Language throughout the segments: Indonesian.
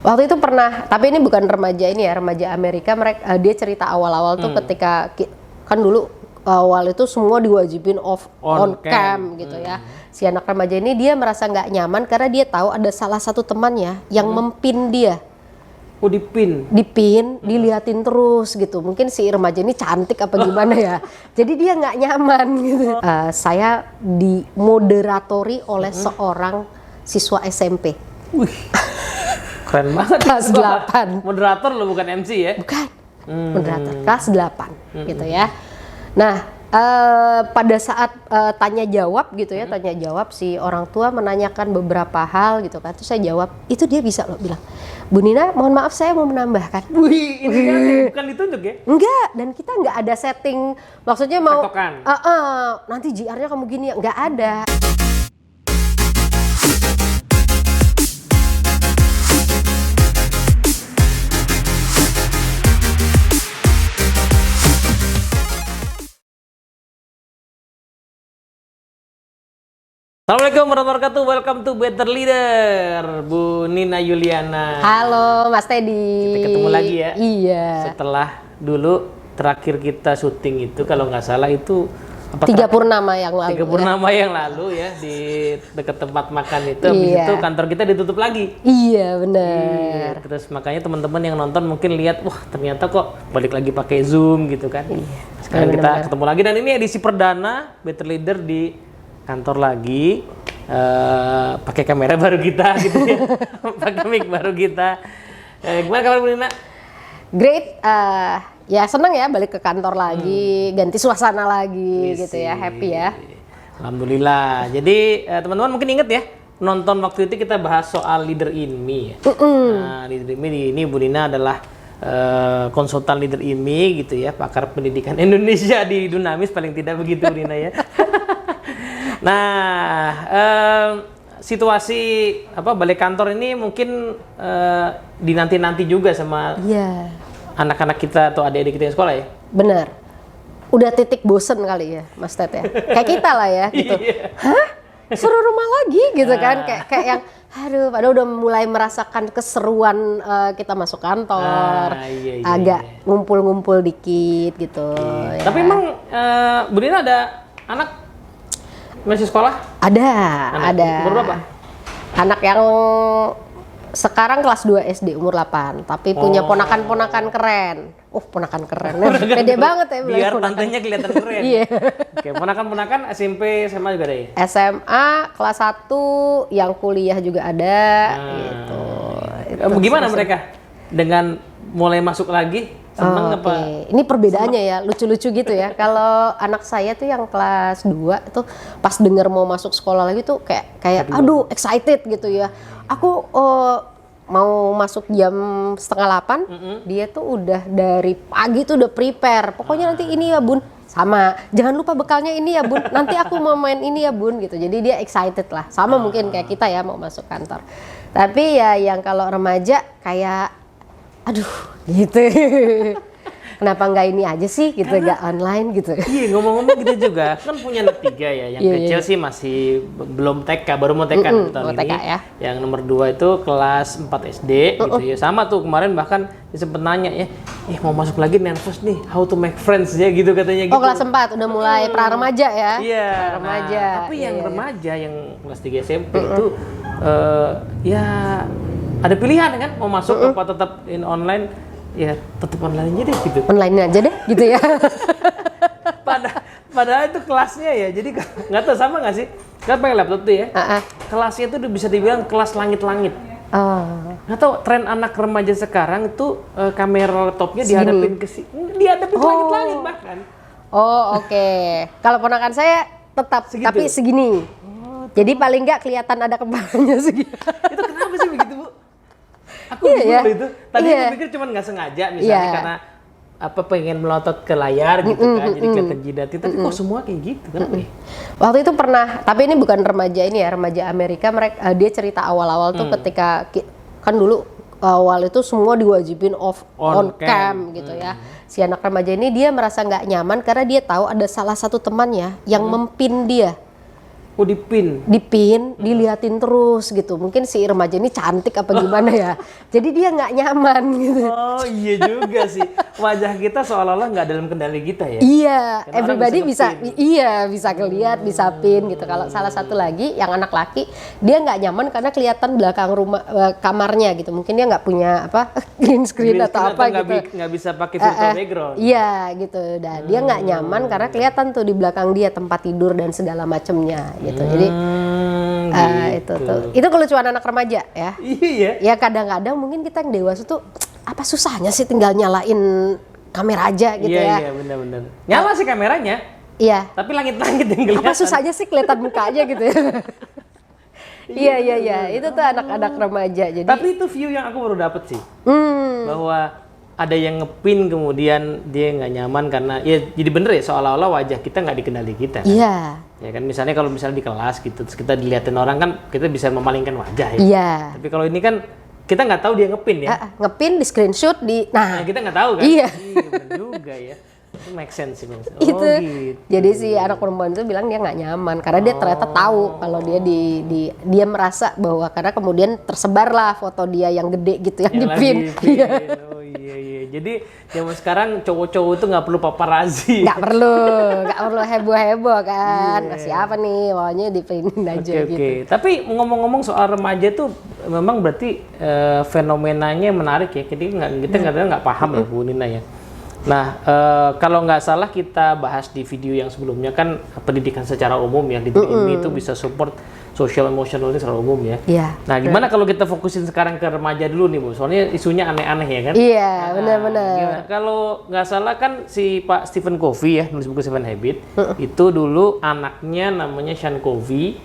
Waktu itu pernah, tapi ini bukan remaja ini ya, remaja Amerika. Dia cerita awal-awal tuh ketika kan dulu awal itu semua diwajibin on cam gitu ya. Si anak remaja ini dia merasa nggak nyaman karena dia tahu ada salah satu temannya yang mempin dia. Oh, dipin, diliatin terus gitu. Mungkin si remaja ini cantik apa gimana ya. Jadi dia nggak nyaman gitu. Saya dimoderatori oleh seorang siswa SMP. Wih, keren banget. Kelas 8. Moderator lo, bukan MC ya? Bukan, moderator. Kelas 8 gitu ya. Nah, pada saat tanya jawab gitu ya, tanya jawab si orang tua menanyakan beberapa hal gitu kan. Terus saya jawab, itu dia bisa loh bilang, Bu Nina, mohon maaf saya mau menambahkan. Wih, ini kan bukan ditunjuk ya? Enggak, dan kita nggak ada setting, maksudnya mau Tektokan. nanti JR-nya kamu gini ya, nggak ada. Assalamualaikum warahmatullahi wabarakatuh, welcome to Better Leader, Bu Nina Yuliana. Halo Mas Teddy. Kita ketemu lagi ya. Iya. Setelah dulu terakhir kita syuting itu, kalau nggak salah itu Tiga Purnama yang lalu. Tiga Purnama yang lalu ya, di dekat tempat makan itu. Habis itu kantor kita ditutup lagi. Iya benar. Iya, terus makanya teman-teman yang nonton mungkin lihat, wah ternyata kok balik lagi pakai Zoom gitu kan. Iya. Sekarang kita ketemu lagi dan ini edisi perdana Better Leader di kantor lagi, pakai kamera baru kita gitu ya. Pakai mic baru kita. Gimana kabar Bu Nina? Great, ya seneng ya balik ke kantor lagi, ganti suasana lagi gitu ya, happy ya. Alhamdulillah. Jadi teman-teman mungkin inget ya, nonton waktu itu kita bahas soal Leader in Me ya. Nah, Leader in Me ini Bu Nina adalah konsultan Leader in Me gitu ya, pakar pendidikan Indonesia di Dunamis paling tidak begitu Bu Nina ya. Nah, situasi balik kantor ini mungkin dinanti-nanti juga sama anak-anak kita atau adik-adik kita yang sekolah ya? Benar. Udah titik bosen kali ya, Mas Ted ya. Kayak kita lah ya gitu. Hah? Suruh rumah lagi gitu kan? Kayak yang aduh, padahal udah mulai merasakan keseruan kita masuk kantor. Agak ngumpul-ngumpul dikit gitu. Ya. Tapi emang Bu Nina ada anak masih sekolah? Ada. Umur berapa? Anak yang sekarang kelas 2 SD, umur 8. Tapi punya ponakan-ponakan keren. Ponakan keren. Pede banget ya. Biar tantenya kelihatan keren. Iya. Oke, ponakan-ponakan SMP, SMA juga ada ya? SMA, kelas 1, yang kuliah juga ada. Gitu. Gimana mereka? Dengan mulai masuk lagi? Seneng apa? Ini perbedaannya ya, lucu-lucu gitu ya. Kalau anak saya tuh yang kelas 2 tuh pas denger mau masuk sekolah lagi tuh kayak aduh excited gitu ya. Aku mau masuk jam 7:30, dia tuh udah dari pagi tuh udah prepare. Pokoknya nanti ini ya Bun, sama. Jangan lupa bekalnya ini ya Bun, nanti aku mau main ini ya Bun gitu. Jadi dia excited lah, sama mungkin kayak kita ya mau masuk kantor. Tapi ya yang kalau remaja kayak aduh gitu. Kenapa nggak ini aja sih gitu, nggak online gitu. Iya, ngomong-ngomong gitu juga kan punya anak 3 ya, yang kecil sih masih belum TK, baru mau TK tahun ini ya. Yang nomor 2 itu kelas 4 SD gitu ya, sama tuh kemarin bahkan dia sempet nanya ya, mau masuk lagi nervous nih, how to make friends ya gitu katanya gitu. Kelas 4 udah mulai pra remaja ya. Iya, remaja. Tapi yang remaja yang kelas 3 SMP itu ya ada pilihan kan, mau masuk apa tetap online. Ya tetap online aja deh gitu. Online aja deh gitu ya. Padahal itu kelasnya ya, jadi nggak tahu sama nggak sih? Kan pakai laptop tuh ya. Kelasnya itu udah bisa dibilang kelas langit-langit. Nggak tahu tren anak remaja sekarang itu kamera laptopnya dihadapin dihadapin langit-langit bahkan. Oke. Kalau ponakan saya tetap segitu? Tapi segini. Jadi paling nggak kelihatan ada kepalanya segini. Itu kenapa sih begitu Bu? Aku bingung itu. Tadi aku pikir cuma nggak sengaja misalnya karena pengen melotot ke layar gitu kan, jadi kelihatan jidatnya. Tapi kok semua kayak gitu kan? Waktu itu pernah, tapi ini bukan remaja ini ya, remaja Amerika. Dia cerita awal-awal tuh ketika kan dulu awal itu semua diwajibin on cam gitu ya. Si anak remaja ini dia merasa nggak nyaman karena dia tahu ada salah satu temannya yang mempin dia. Oh, dipin, diliatin terus gitu. Mungkin si remaja ini cantik apa gimana ya. Jadi dia nggak nyaman gitu. Oh iya juga sih. Wajah kita seolah-olah nggak dalam kendali kita ya. Iya, Karena everybody bisa bisa ngeliat, bisa pin gitu. Kalau Hmm. salah satu lagi yang anak laki, dia nggak nyaman karena kelihatan belakang rumah kamarnya gitu. Mungkin dia nggak punya green screen atau apa gitu. Nggak bisa pakai virtual background. Iya gitu. Dan dia nggak nyaman karena kelihatan tuh di belakang dia tempat tidur dan segala macemnya gitu. Jadi itu kelucuan anak remaja ya. Iya. Ya kadang-kadang mungkin kita yang dewasa tuh apa susahnya sih tinggal nyalain kamera aja gitu ya. Iya benar-benar. Nyala sih kameranya. Iya. Tapi langit-langit yang kelihatan. Apa susahnya sih kelihatan mukanya gitu ya. Iya. Itu tuh anak-anak remaja. Jadi Tapi itu view yang aku baru dapet sih. Bahwa ada yang ngepin kemudian dia nggak nyaman karena ya jadi bener ya seolah-olah wajah kita nggak dikendali kita. Iya. Ya kan misalnya kalau misalnya di kelas gitu terus kita diliatin orang kan kita bisa memalingkan wajah ya. Iya. Tapi kalau ini kan kita nggak tahu dia ngepin ya. Ngepin di screenshot Nah, kita nggak tahu kan. Iya. Bener juga ya. Itu make sense sih. Oh, itu. Gitu. Jadi si anak perempuan itu bilang dia nggak nyaman karena dia ternyata tahu kalau dia dia merasa bahwa karena kemudian tersebarlah foto dia yang gede gitu yang dipin. Iya. Oh iya. Jadi zaman sekarang cowok-cowok itu nggak perlu paparazzi. Nggak perlu heboh-heboh kan. Siapa nih maunya dipinin aja gitu. Oke. Tapi ngomong-ngomong soal remaja tuh memang berarti fenomenanya menarik ya. Jadi kita nggak paham ya Bu Nina ya. Nah, kalau nggak salah kita bahas di video yang sebelumnya kan pendidikan secara umum ya. Di ini itu bisa support social emotional secara umum ya. Iya. Nah, gimana kalau kita fokusin sekarang ke remaja dulu nih Bu? Soalnya isunya aneh-aneh ya kan? Iya, benar-benar. Kalau nggak salah kan si Pak Stephen Covey ya, nulis buku Seven Habits, itu dulu anaknya namanya Sean Covey,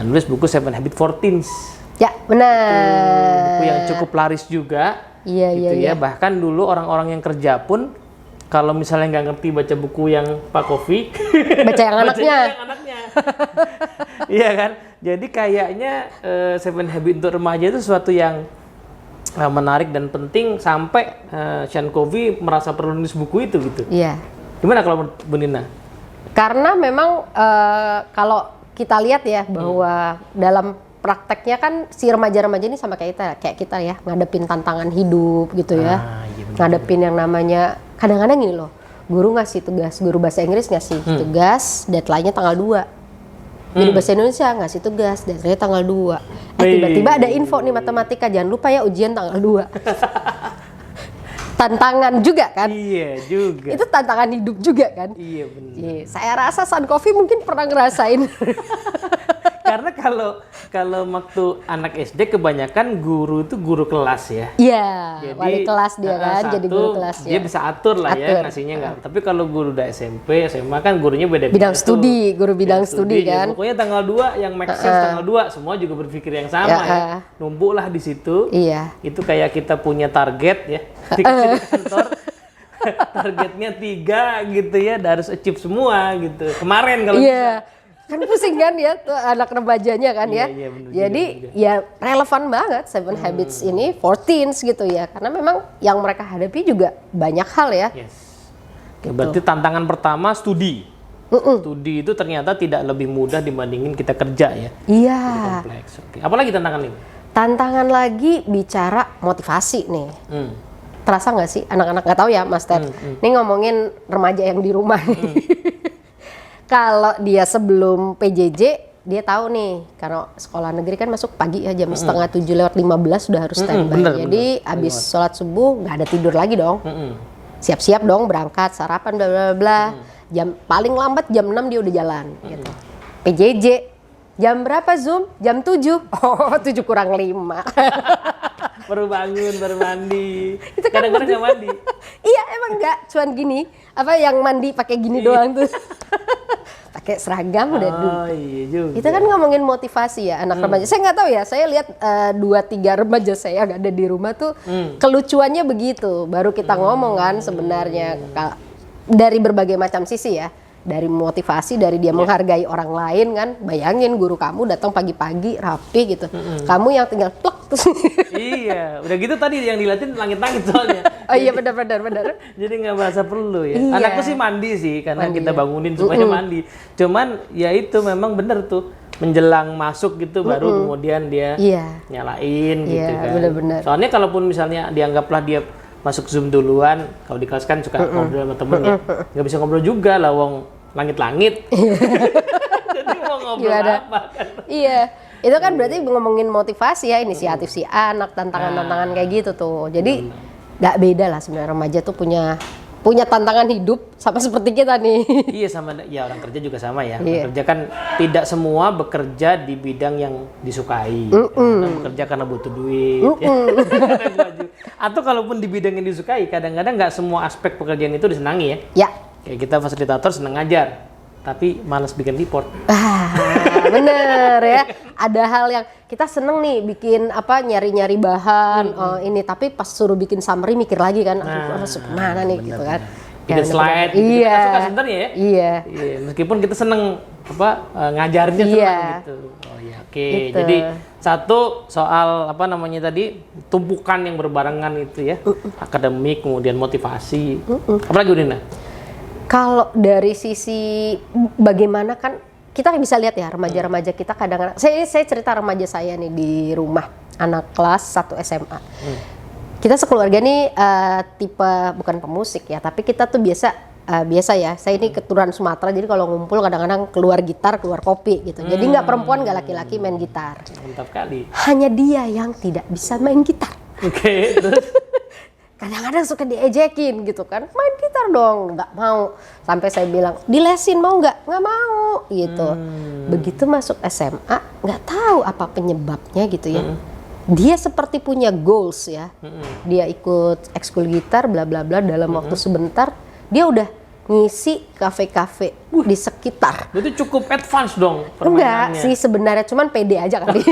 nulis buku Seven Habits for Teens. Ya, benar. Buku yang cukup laris juga. Iya, gitu ya. Bahkan dulu orang-orang yang kerja pun kalau misalnya nggak ngerti baca buku yang Pak Covey, baca yang anaknya. Iya kan? Jadi kayaknya Seven Habits untuk remaja itu sesuatu yang menarik dan penting sampai Sean Covey merasa perlu nulis buku itu gitu. Iya. Gimana kalau Bu Nina? Karena memang kalau kita lihat ya bahwa dalam prakteknya kan si remaja-remaja ini sama kayak kita ya ngadepin tantangan hidup gitu ya. Iya ngadepin yang namanya kadang-kadang gini loh. Guru ngasih tugas, guru bahasa Inggris ngasih tugas, deadline-nya tanggal 2. Guru bahasa Indonesia ngasih tugas, deadline-nya tanggal 2. Tiba-tiba ada info nih matematika, jangan lupa ya ujian tanggal 2. Tantangan juga kan? Iya juga. Itu tantangan hidup juga kan? Iya benar. Saya rasa Sean Covey mungkin pernah ngerasain. Karena kalau waktu anak SD kebanyakan guru itu guru kelas ya. Iya, wali kelas dia kan, jadi guru kelas ya. Dia bisa atur lah ya ngasihnya nggak. Tapi kalau guru udah SMP, SMA kan gurunya beda-beda. Bidang studi, guru bidang studi kan. Ya, pokoknya tanggal 2 yang make sense tanggal 2, semua juga berpikir yang sama ya. Numpuklah di situ. Iya. Itu kayak kita punya target ya. Di kantor. Targetnya 3 gitu ya, harus achieve semua gitu. Kemarin kalau bisa. Kan pusing kan ya tuh anak remajanya kan ya. Iya, bener jadi juga. ya relevan banget Seven Habits ini for teens gitu ya. Karena memang yang mereka hadapi juga banyak hal ya. Yes. Gitu. Berarti tantangan pertama studi. Studi itu ternyata tidak lebih mudah dibandingin kita kerja ya. Iya. Lebih kompleks. Oke. Apalagi tantangan ini? Tantangan lagi bicara motivasi nih. Terasa nggak sih anak-anak nggak tahu ya Mas Ted. Ini ngomongin remaja yang di rumah nih. Kalau dia sebelum PJJ, dia tahu nih, karena sekolah negeri kan masuk pagi ya, jam setengah 7:15 sudah harus standby. Jadi abis sholat subuh nggak ada tidur lagi dong. Siap-siap dong berangkat, sarapan bla bla bla. Jam paling lambat jam 6 dia udah jalan. Gitu. PJJ, jam berapa Zoom? Jam 7. Oh 7 kurang 5. Baru bangun, baru mandi. Itu kan kadang-kadang nggak mandi. Iya emang nggak, cuman gini. Apa yang mandi pakai gini doang tuh. Pakai seragam udah dulu. Oh iya juga. Itu kan ngomongin motivasi ya anak remaja. Saya nggak tahu ya, saya lihat 2-3 remaja saya yang ada di rumah tuh kelucuannya begitu. Baru kita ngomong kan sebenarnya dari berbagai macam sisi ya. dari motivasi, dari dia menghargai orang lain kan. Bayangin guru kamu datang pagi-pagi rapi gitu, kamu yang tinggal plek terus. Iya, udah gitu tadi yang dilatih langit-langit soalnya. Oh iya benar. Jadi nggak merasa perlu ya. Iya. Anakku sih mandi sih karena Mandi, kita ya? bangunin supaya mandi. Cuman ya itu memang bener tuh menjelang masuk gitu baru kemudian dia nyalain gitu kan. Bener-bener. Soalnya kalaupun misalnya dianggaplah dia masuk Zoom duluan, kalau di kelas kan suka ngobrol sama temen ya, nggak bisa ngobrol juga lah wong langit-langit. Jadi mau ngobrol apa kan? Iya. Itu kan berarti ngomongin motivasi ya, inisiatif si anak, tantangan-tantangan kayak gitu tuh. Jadi nggak beda lah sebenarnya, remaja tuh punya tantangan hidup sama seperti kita nih. Iya sama, ya orang kerja juga sama ya. Orang kerja kan tidak semua bekerja di bidang yang disukai. Karena bekerja karena butuh duit. Atau kalaupun di bidang yang disukai, kadang-kadang nggak semua aspek pekerjaan itu disenangi ya. Ya. Kayak kita fasilitator seneng ngajar, tapi malas bikin report. Bener ya. Ada hal yang kita seneng nih bikin apa, nyari-nyari bahan ini, tapi pas suruh bikin summary mikir lagi kan, harus mana nih gitu kan. Bikin slide, gitu. Iya. Kita suka sebenarnya ya. Iya. Meskipun kita seneng apa ngajarnya seneng gitu. Oh ya, oke. Gitu. Jadi satu soal apa namanya tadi tumpukan yang berbarengan itu ya, akademik kemudian motivasi. Apalagi Udina? Kalau dari sisi bagaimana kan kita bisa lihat ya remaja-remaja kita kadang-kadang, saya cerita remaja saya nih di rumah, anak kelas 1 SMA. Kita sekeluarga nih tipe bukan pemusik ya, tapi kita tuh biasa ya, saya ini keturunan Sumatera, jadi kalau ngumpul kadang-kadang keluar gitar, keluar kopi gitu. Jadi nggak perempuan nggak laki-laki main gitar. Mantap kali. Hanya dia yang tidak bisa main gitar. Oke, terus? Kadang-kadang suka diejekin gitu kan, main gitar dong, nggak mau. Sampai saya bilang, dilesin mau nggak mau gitu. Begitu masuk SMA, nggak tahu apa penyebabnya gitu ya. Dia seperti punya goals ya. Dia ikut ekskul gitar, bla bla bla. Dalam waktu sebentar, dia udah ngisi kafe-kafe di sekitar. Itu cukup advance dong permainannya. Enggak sih sebenarnya, cuman pede aja kali.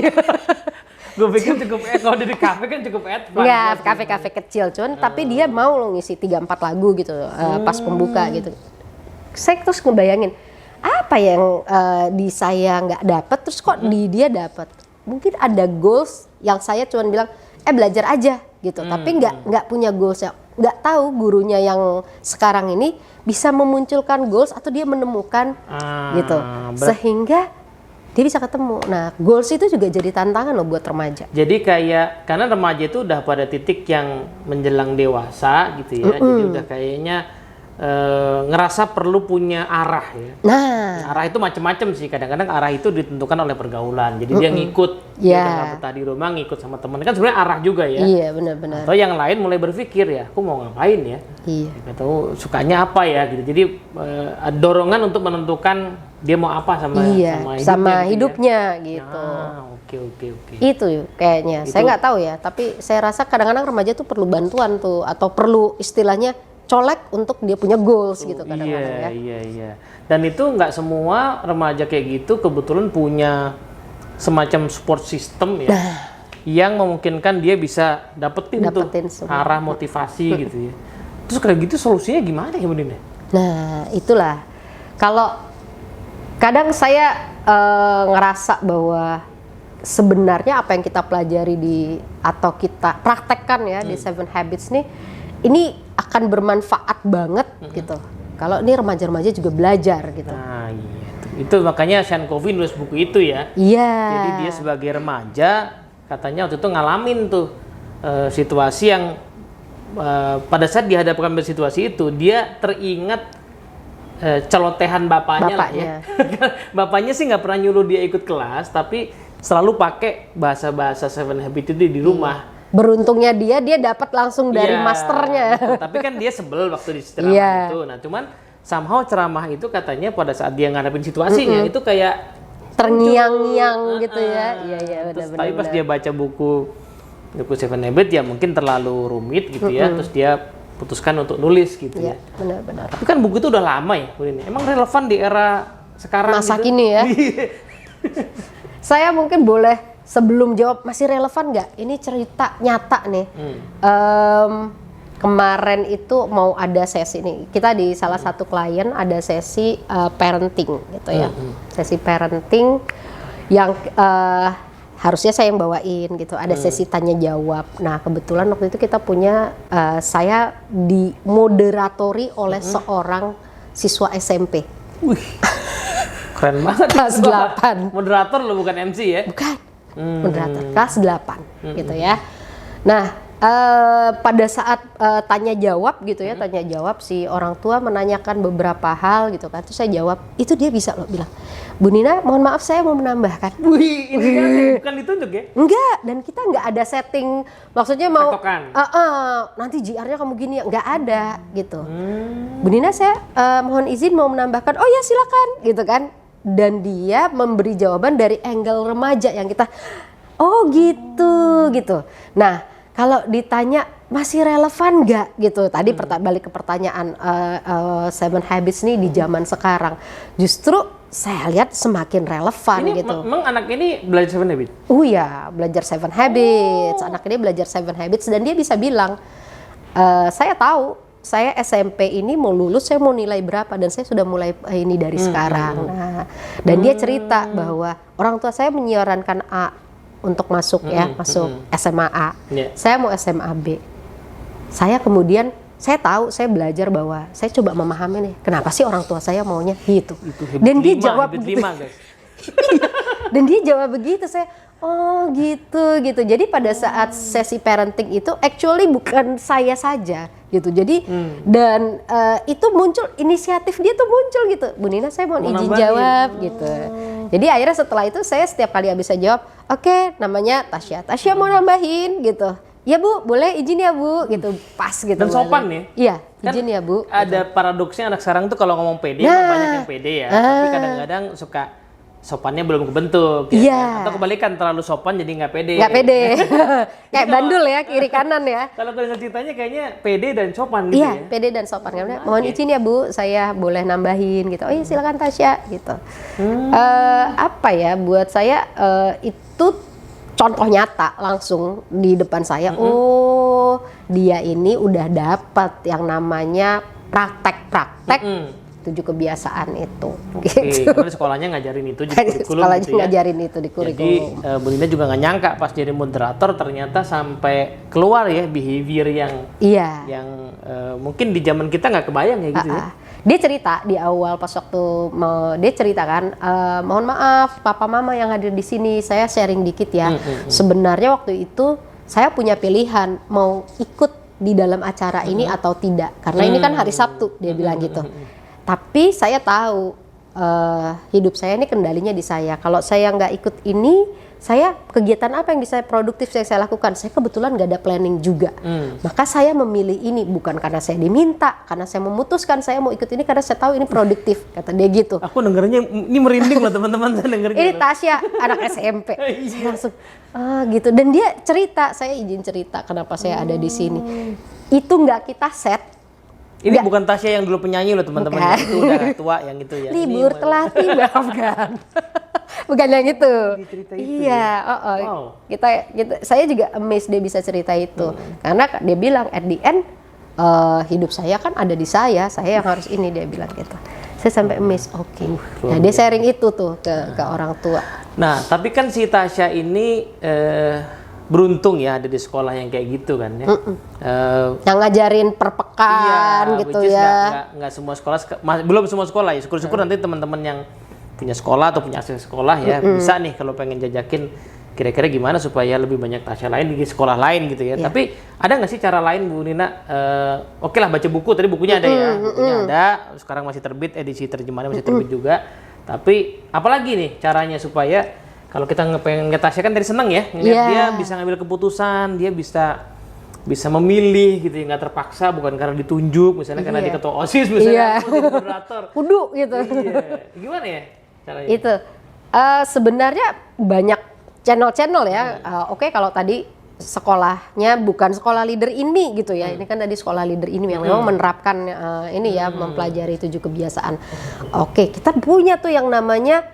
Gue pikir cukup, kalau di kafe kan cukup advance. Enggak, kafe-kafe kecil, cuman tapi dia mau lo ngisi 3-4 lagu gitu pas pembuka gitu. Saya terus ngebayangin, apa yang di saya nggak dapet, terus kok di dia dapet? Mungkin ada goals yang saya cuman bilang, belajar aja gitu, tapi nggak punya goals ya. Nggak tahu gurunya yang sekarang ini bisa memunculkan goals atau dia menemukan gitu, sehingga dia bisa ketemu. Nah, goals itu juga jadi tantangan loh buat remaja. Jadi kayak, karena remaja itu udah pada titik yang menjelang dewasa gitu ya, jadi udah kayaknya ngerasa perlu punya arah ya. Nah, arah itu macam-macam sih. Kadang-kadang arah itu ditentukan oleh pergaulan. Jadi dia ngikut, dia udah betah di rumah ngikut sama teman. Kan sebenarnya arah juga ya. Iya, benar-benar. Atau yang lain mulai berpikir ya, aku mau ngapain ya? Iya. Atau sukanya apa ya gitu. Jadi dorongan untuk menentukan dia mau apa sama hidupnya gitu. Oke. Itu kayaknya. Saya nggak tahu ya, tapi saya rasa kadang-kadang remaja tuh perlu bantuan tuh, atau perlu istilahnya colek untuk dia punya goals gitu kadang-kadang ya. Iya. Dan itu nggak semua remaja kayak gitu kebetulan punya semacam support system ya, yang memungkinkan dia bisa dapetin tuh arah motivasi gitu ya. Terus kayak gitu solusinya gimana ya Budin? Nah itulah, kalau kadang saya ngerasa bahwa sebenarnya apa yang kita pelajari atau kita praktekkan ya di 7 Habits nih, ini akan bermanfaat banget gitu. Kalau ini remaja-remaja juga belajar gitu. Nah, iya. Itu makanya Sean Covey nulis buku itu ya. Iya. Jadi dia sebagai remaja katanya waktu itu ngalamin tuh situasi yang pada saat dihadapkan pada situasi itu dia teringat celotehan bapaknya. Lah ya. Bapaknya sih nggak pernah nyuruh dia ikut kelas, tapi selalu pakai bahasa-bahasa 7 Habits itu di rumah. Beruntungnya dia dapat langsung dari masternya. Tapi kan dia sebel waktu di ceramah itu. Nah, cuman somehow ceramah itu katanya pada saat dia ngadepin situasinya itu kayak terngiang-ngiang gitu ya. Iya, benar-benar. Tapi pas dia baca buku 7 Habits ya mungkin terlalu rumit gitu ya. Terus dia putuskan untuk nulis gitu ya. Benar-benar. Tapi kan buku itu udah lama ya, Emang relevan di era sekarang masa gitu? kini ya. Saya mungkin boleh sebelum jawab masih relevan nggak? Ini cerita nyata nih. kemarin itu mau ada sesi nih. Kita di salah satu klien ada sesi parenting gitu ya. Sesi parenting yang harusnya saya yang bawain gitu. Ada sesi tanya jawab. Nah, kebetulan waktu itu kita punya saya dimoderatori oleh seorang siswa SMP. Wih. Keren banget. Kelas 8. Moderator lo bukan MC ya? Bukan. Moderator kelas 8 gitu ya. Nah, pada saat tanya jawab gitu ya, tanya jawab si orang tua menanyakan beberapa hal gitu kan. Terus saya jawab, itu dia bisa loh bilang, Bu Nina, mohon maaf saya mau menambahkan. Wih, ini kan bukan ditunjuk ya? Enggak, dan kita enggak ada setting, maksudnya mau nanti JR-nya kamu gini ya, enggak ada gitu. Bu Nina, saya mohon izin mau menambahkan. Oh ya silakan gitu kan. Dan dia memberi jawaban dari angle remaja yang kita, oh gitu. Nah, kalau ditanya masih relevan nggak gitu? Tadi balik ke pertanyaan 7 Habits nih di zaman sekarang. Justru saya lihat semakin relevan ini gitu. Memang anak ini belajar 7 Habits? Oh ya, belajar 7 Habits. Anak ini belajar 7 Habits dan dia bisa bilang, saya tahu saya SMP ini mau lulus, saya mau nilai berapa, dan saya sudah mulai ini dari sekarang. Nah, dan dia cerita bahwa orang tua saya menyarankan A untuk masuk masuk SMA A. Saya mau SMA B. Saya kemudian saya tahu, saya belajar bahwa saya coba memahami nih, kenapa sih orang tua saya maunya gitu. Dan dia jawab begitu. Dan dia jawab begitu, saya oh gitu. Jadi pada saat sesi parenting itu actually bukan saya saja gitu. Jadi dan itu muncul, inisiatif dia tuh muncul gitu. Bu Nina, saya mau izin jawab gitu. Jadi akhirnya setelah itu saya setiap kali habis jawab, oke, namanya Tasya. Tasya mau nambahin gitu. Ya Bu, boleh izin ya Bu gitu. Pas gitu. Dan sopan nih. Iya, izin ya Bu. Ada gitu. paradoksnya anak sekarang tuh kalau ngomong pede, banyak yang pede ya. Tapi kadang-kadang suka sopannya belum kebentuk ya. Atau kebalikan, terlalu sopan jadi nggak pede. Nggak pede. Kayak bandul ya, kiri kanan ya. Kalau dengar ceritanya kayaknya pede dan sopan gitu ya. Iya, pede dan sopan. Mohon izin ya Bu, saya boleh nambahin gitu. Oh iya silakan Tasya gitu. Apa ya, buat saya itu contoh nyata langsung di depan saya. Oh, dia ini udah dapat yang namanya praktek 7 kebiasaan itu. Gitu. Karena sekolahnya ngajarin itu di kurikulum. Sekolahnya gitu ya. ngajarin itu di kurikulum. Jadi Bu Nina juga nggak nyangka pas jadi moderator ternyata sampai keluar ya behavior yang mungkin di zaman kita nggak kebayang ya gitu ya. Dia cerita di awal pas waktu dia cerita kan, mohon maaf papa mama yang hadir di sini, saya sharing dikit ya. Sebenarnya waktu itu saya punya pilihan mau ikut di dalam acara ini atau tidak, karena ini kan hari Sabtu, dia bilang gitu. Tapi saya tahu hidup saya ini kendalinya di saya. Kalau saya nggak ikut ini, saya kegiatan apa yang bisa produktif saya lakukan? Saya kebetulan nggak ada planning juga. Maka saya memilih ini bukan karena saya diminta, karena saya memutuskan saya mau ikut ini karena saya tahu ini produktif, kata dia gitu. Aku dengernya ini merinding loh teman-teman, saya dengernya. Ini Tasya anak SMP. Saya langsung gitu. Dan dia cerita, saya izin cerita kenapa saya ada di sini. Itu nggak kita set. Ini bukan Tasya yang dulu penyanyi loh teman-teman, itu udah tua yang itu ya. Libur telah tiba, bukan. Bukan yang itu. Iya, wow. Saya juga amazed dia bisa cerita itu. Karena dia bilang at the end hidup saya kan ada di saya yang harus ini, dia bilang gitu. Saya sampai amazed, oke. Nah, dia sharing itu tuh ke orang tua. Nah, tapi kan si Tasya ini beruntung ya ada di sekolah yang kayak gitu kan ya. Yang ngajarin per pekan gitu ya. Nggak semua sekolah, belum semua sekolah ya. Syukur-syukur nanti teman-teman yang punya sekolah atau punya akses sekolah ya bisa nih kalau pengen jajakin kira-kira gimana supaya lebih banyak Tasya lain di sekolah lain gitu ya. Tapi ada nggak sih cara lain Bu Nina? Oke lah baca buku, tadi bukunya ada ya. Bukunya ada, sekarang masih terbit, edisi terjemahannya masih terbit juga. Tapi apalagi nih caranya supaya kalau kita pengen Tasya kan tadi seneng ya, ngeliat dia bisa ngambil keputusan, dia bisa memilih gitu, nggak terpaksa, bukan karena ditunjuk, misalnya karena dia ketua OSIS misalnya, atau moderator. Kudu gitu. Gimana ya caranya? Itu sebenarnya banyak channel-channel ya. Oke, kalau tadi sekolahnya bukan sekolah leader ini gitu ya. Ini kan tadi sekolah leader ini yang memang menerapkan ini ya, mempelajari 7 kebiasaan. Oke, kita punya tuh yang namanya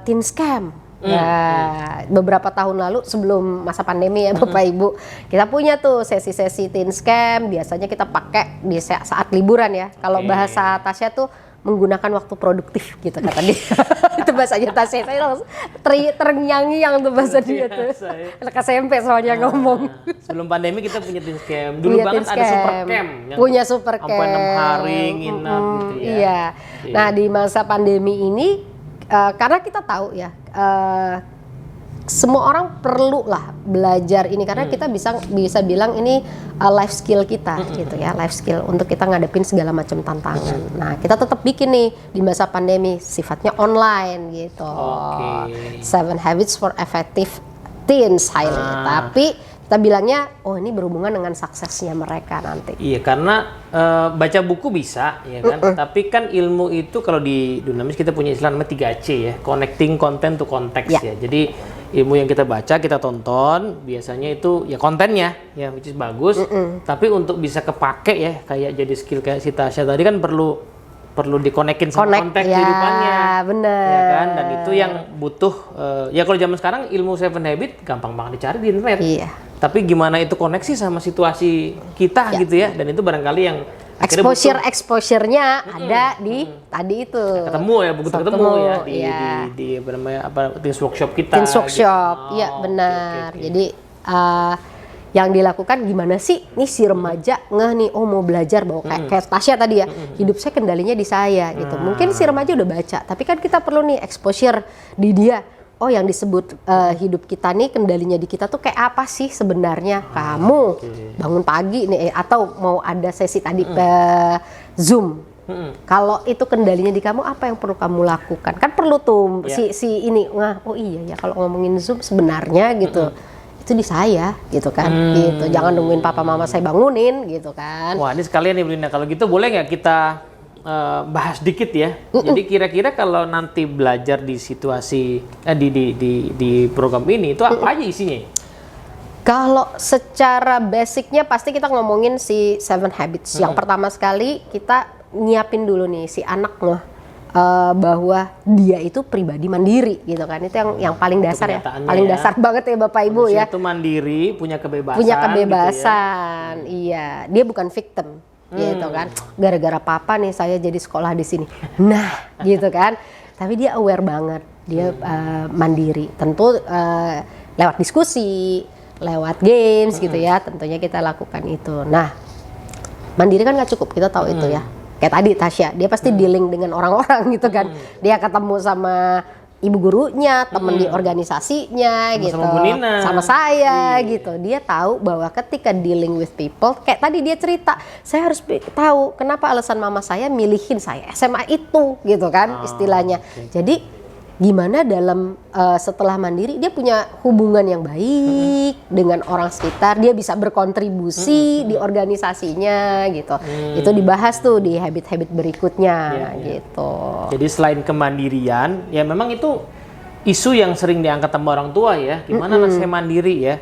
teen scam. Nah, beberapa tahun lalu sebelum masa pandemi ya Bapak Ibu, kita punya tuh sesi-sesi teen scam. Biasanya kita pakai di saat liburan ya. Kalau bahasa Tasya tuh menggunakan waktu produktif gitu kata dia. Itu bahasanya Tasya. Saya langsung ternyanyi-yang tuh bahasa dia tuh. Anak SMP soalnya ngomong. Sebelum pandemi kita punya teen scam. Dulu banget ada super camp. Punya super camp. Sampai 6 hari nginap gitu ya. Iya. Nah di masa pandemi ini, karena kita tahu ya, semua orang perlu lah belajar ini karena kita bisa bilang ini life skill kita gitu ya, life skill untuk kita ngadepin segala macam tantangan. Nah kita tetap bikin nih di masa pandemi sifatnya online gitu. 7 Habits for Effective Teens tapi kita bilangnya ini berhubungan dengan suksesnya mereka nanti. Iya, karena baca buku bisa ya kan, tapi kan ilmu itu kalau di Dunamis kita punya istilah namanya 3C ya, connecting content to context ya. Jadi ilmu yang kita baca, kita tonton, biasanya itu ya kontennya ya which is bagus, tapi untuk bisa kepake ya kayak jadi skill kayak si Tasya tadi kan perlu dikonekin sama konteks kehidupannya. Bener. Ya kan, dan itu yang butuh ya kalau zaman sekarang ilmu 7 Habit gampang banget dicari di internet. Iya. Tapi gimana itu koneksi sama situasi kita gitu ya, dan itu barangkali yang exposure-nya ada di tadi itu. Ketemu ya, begitu ketemu ya di apa namanya Teens Workshop kita. Teens Workshop, iya benar. Okay. Jadi yang dilakukan gimana sih nih si remaja nih mau belajar bahwa kayak Tasya tadi ya, hidup saya kendalinya di saya gitu. Mungkin si remaja udah baca, tapi kan kita perlu nih exposure di dia. Yang disebut hidup kita nih kendalinya di kita tuh kayak apa sih sebenarnya? Kamu bangun pagi nih atau mau ada sesi tadi Zoom. Kalau itu kendalinya di kamu, apa yang perlu kamu lakukan? Kan perlu tuh si ini iya ya kalau ngomongin Zoom sebenarnya gitu. Itu di saya gitu kan, gitu. Jangan nungguin papa mama saya bangunin gitu kan. Wah ini sekalian nih Belinda, kalau gitu boleh nggak kita bahas dikit ya. Jadi kira-kira kalau nanti belajar di situasi di program ini itu apa aja isinya? Kalau secara basicnya pasti kita ngomongin si 7 Habits. Yang pertama sekali kita nyiapin dulu nih si anak bahwa dia itu pribadi mandiri gitu kan. Itu yang paling dasar ya. Paling dasar banget ya Bapak Ibu ya. Itu mandiri, punya kebebasan. Punya kebebasan, gitu ya. Iya. Dia bukan victim. Gitu kan, gara-gara papa nih saya jadi sekolah di sini. Nah, gitu kan. Tapi dia aware banget, dia mandiri. Tentu lewat diskusi, lewat games gitu ya. Tentunya kita lakukan itu. Nah, mandiri kan nggak cukup, kita tahu itu ya. Kayak tadi Tasya, dia pasti dealing dengan orang-orang gitu kan. Dia ketemu sama ibu gurunya, temen di organisasinya gitu, sama saya gitu. Dia tahu bahwa ketika dealing with people, kayak tadi dia cerita, saya harus tahu kenapa alasan mama saya milihin saya SMA itu gitu kan istilahnya. Jadi gimana dalam setelah mandiri dia punya hubungan yang baik dengan orang sekitar, dia bisa berkontribusi di organisasinya gitu. Itu dibahas tuh di habit-habit berikutnya gitu. Jadi selain kemandirian, ya memang itu isu yang sering diangkat sama orang tua ya. Gimana anak saya mandiri ya.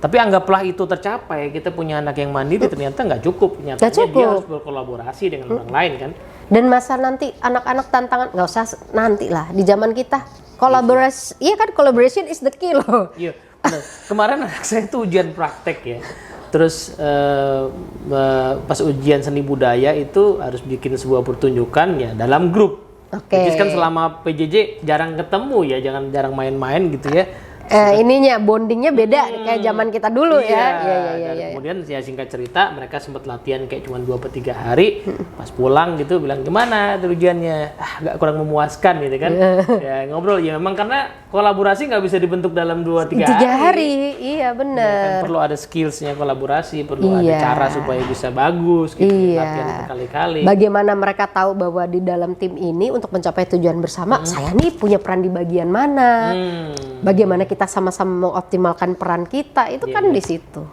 Tapi anggaplah itu tercapai, kita punya anak yang mandiri ternyata nggak cukup. Nyatanya dia harus berkolaborasi dengan orang lain kan. Dan masa nanti anak-anak tantangan, nggak usah nanti lah, di zaman kita kolaborasi, iya kan, collaboration is the key loh. Iya, kemarin anak saya tuh ujian praktek ya. Terus pas ujian seni budaya itu harus bikin sebuah pertunjukan ya dalam grup. Jadi kan selama PJJ jarang ketemu ya, jarang main-main gitu ya. Ininya bondingnya beda kayak zaman kita dulu ya. Kemudian ya singkat cerita mereka sempat latihan kayak cuma 2 atau 3 hari. Pas pulang gitu bilang gimana ujiannya? Agak kurang memuaskan gitu kan. Ya ngobrol ya memang karena kolaborasi nggak bisa dibentuk dalam 2-3 hari. Iya benar. Ya, kan perlu ada skillsnya kolaborasi, perlu ada cara supaya bisa bagus gitu. Latihan berkali-kali. Bagaimana mereka tahu bahwa di dalam tim ini untuk mencapai tujuan bersama, saya nih punya peran di bagian mana? Bagaimana kita sama-sama mengoptimalkan peran kita itu kan di situ.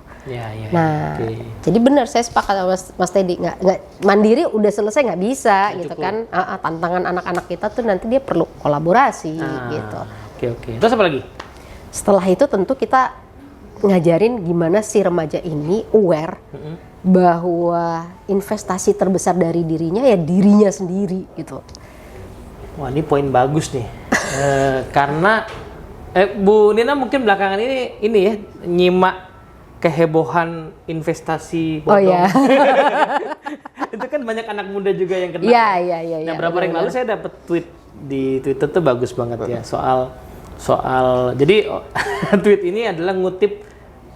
Jadi benar saya sepakat sama Mas Teddy, nggak mandiri udah selesai nggak bisa gitu kan. Tantangan anak-anak kita tuh nanti dia perlu kolaborasi gitu. Oke. Terus apa lagi? Setelah itu tentu kita ngajarin gimana si remaja ini aware bahwa investasi terbesar dari dirinya ya dirinya sendiri gitu. Wah ini poin bagus nih. Karena Bu Nina mungkin belakangan ini ya nyimak kehebohan investasi bodong. Oh iya. Itu kan banyak anak muda juga yang kena. Iya. Nah, beberapa hari lalu saya dapat tweet di Twitter tuh bagus banget ya soal jadi tweet ini adalah ngutip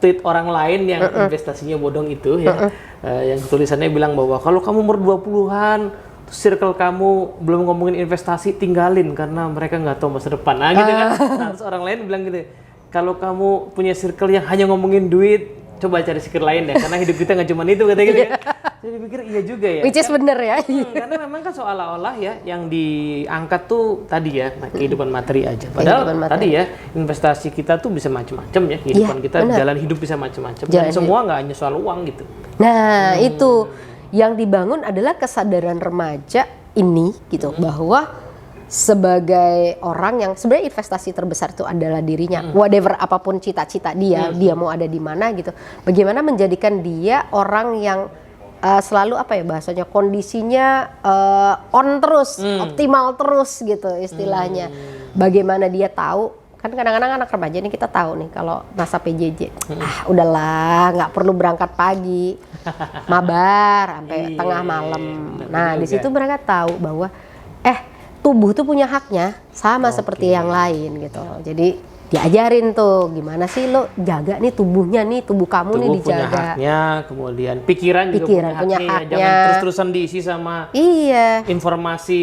tweet orang lain yang investasinya bodong itu ya. Yang tulisannya bilang bahwa kalau kamu umur 20-an circle kamu belum ngomongin investasi, tinggalin karena mereka nggak tahu masa depan. Nah gitu kan. Nah, terus orang lain bilang gitu, kalau kamu punya circle yang hanya ngomongin duit, coba cari circle lain deh, karena hidup kita nggak cuma itu, katanya gitu kan. Jadi pikir iya juga ya. Which is bener ya. Karena memang kan seolah-olah ya yang diangkat tuh tadi ya kehidupan materi aja. Padahal tadi ya investasi kita tuh bisa macam-macam ya, kehidupan kita, jalan hidup bisa macam-macam. Dan semua nggak hanya soal uang gitu. Nah itu yang dibangun adalah kesadaran remaja ini gitu, bahwa sebagai orang yang sebenarnya investasi terbesar itu adalah dirinya, whatever apapun cita-cita dia mau ada di mana gitu. Bagaimana menjadikan dia orang yang selalu apa ya bahasanya, kondisinya on terus, optimal terus gitu istilahnya. Bagaimana dia tahu, kan kadang-kadang anak remaja ini kita tahu nih kalau masa PJJ, udahlah nggak perlu berangkat pagi, mabar sampai tengah malam. Nah di situ mereka tahu bahwa tubuh tuh punya haknya sama seperti yang lain gitu. Jadi diajarin tuh gimana sih lo jaga nih tubuhnya nih, tubuh kamu nih dijaga. Tubuh punya haknya, kemudian pikiran juga punya haknya. Jangan terus-terusan diisi sama informasi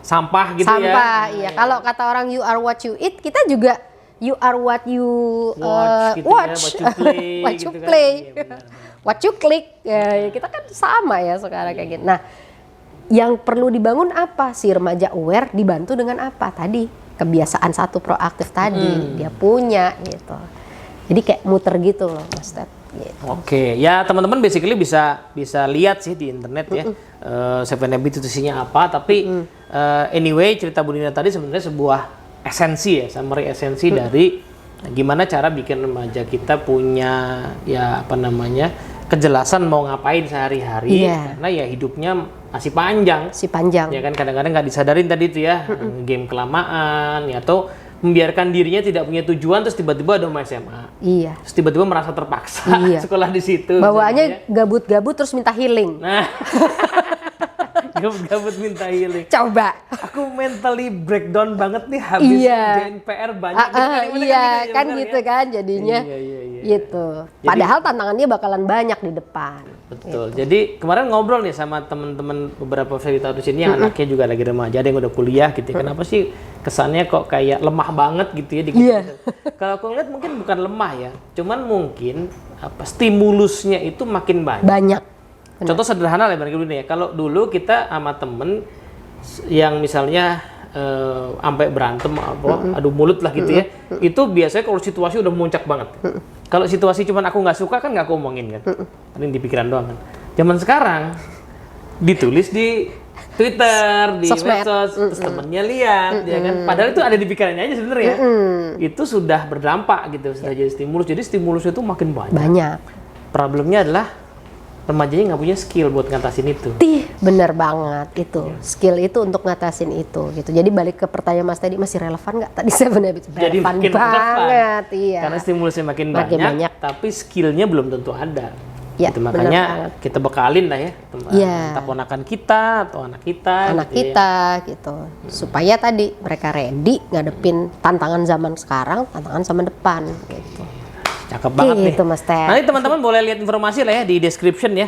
sampah gitu ya. Sampah, iya. Kalau kata orang you are what you eat, kita juga you are what you watch, gitu ya, what you gitu play, kan. what you click. Ya, kita kan sama ya sekarang kayak gitu. Nah, yang perlu dibangun apa? Si remaja aware dibantu dengan apa? Tadi kebiasaan satu proaktif tadi dia punya gitu. Jadi kayak muter gitu loh, Mas Ted. Gitu. Oke, ya teman-teman basically bisa lihat sih di internet ya 7 Habits itu isinya apa. Tapi anyway cerita Bu Nina tadi sebenarnya sebuah esensi ya, summary esensi dari gimana cara bikin remaja kita punya ya apa namanya kejelasan mau ngapain sehari-hari, karena ya hidupnya masih panjang. Ya kan kadang-kadang nggak disadarin tadi itu ya, game kelamaan ya, atau membiarkan dirinya tidak punya tujuan terus tiba-tiba ada SMA. Iya. Terus tiba-tiba merasa terpaksa sekolah di situ. Bawaannya gabut-gabut terus minta healing. Nah. Gabut minta healing. Coba. Aku mentally breakdown banget nih habis ngerjain PR banyak. Kan gitu kan jadinya. Gitu. Padahal tantangannya bakalan banyak di depan. Betul. Gitu. Jadi kemarin ngobrol nih sama teman-teman beberapa fasilitator sini yang anaknya juga lagi remaja, ada yang udah kuliah gitu. Kenapa sih kesannya kok kayak lemah banget gitu ya? Kalau aku ngeliat mungkin bukan lemah ya, cuman mungkin stimulusnya itu makin banyak. Benar. Contoh sederhana lah dulu nih ya. Kalau dulu kita sama temen yang misalnya sampai berantem adu mulut lah gitu ya. Itu biasanya kalau situasi udah memuncak banget. Kalau situasi cuman aku nggak suka kan nggak aku omongin kan. Paling di pikiran doang kan. Zaman sekarang ditulis di Twitter, di medsos, terus temennya lihat ya kan. Padahal itu ada di pikirannya aja sebenarnya. Itu sudah berdampak gitu, sudah jadi stimulus. Jadi stimulusnya itu makin banyak. Problemnya adalah remajanya nggak punya skill buat ngatasin itu. Bener banget itu. Skill itu untuk ngatasin itu gitu. Jadi balik ke pertanyaan Mas tadi, masih relevan nggak? Tadi saya benar-benar relevan banget. Iya. Karena stimulusnya makin banyak, tapi skillnya belum tentu ada. Ya, gitu. Makanya kita bekalin lah ya, entah ponakan kita atau anak kita. Gitu. Supaya tadi mereka ready ngadepin tantangan zaman sekarang, tantangan zaman depan gitu. Cakep banget gitu, nih. Mas Ted. Nanti teman-teman boleh lihat informasi lah ya di description ya,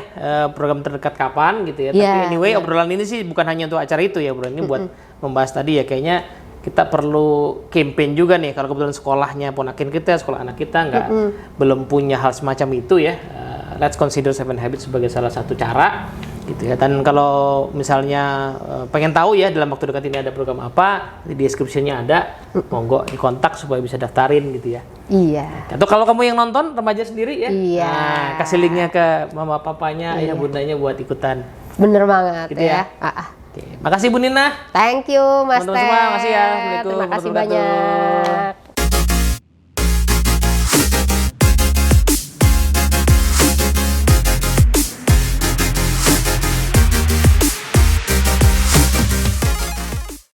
program terdekat kapan gitu ya. Tapi anyway obrolan ini sih bukan hanya untuk acara itu ya, obrolan ini buat membahas tadi ya, kayaknya kita perlu campaign juga nih kalau kebetulan sekolahnya ponakin kita, sekolah anak kita belum punya hal semacam itu ya. Let's consider 7 Habits sebagai salah satu cara gitu ya. Dan kalau misalnya pengen tahu ya dalam waktu dekat ini ada program apa, di description-nya ada, monggo dikontak supaya bisa daftarin gitu ya. Iya. Atau kalau kamu yang nonton remaja sendiri ya, kasih linknya ke mama papanya, ayah bundanya buat ikutan. Bener banget gitu ya. Oke. Makasih Bu Nina. Thank you Mas Ted. Teman-teman semua, makasih ya. Terima kasih banyak.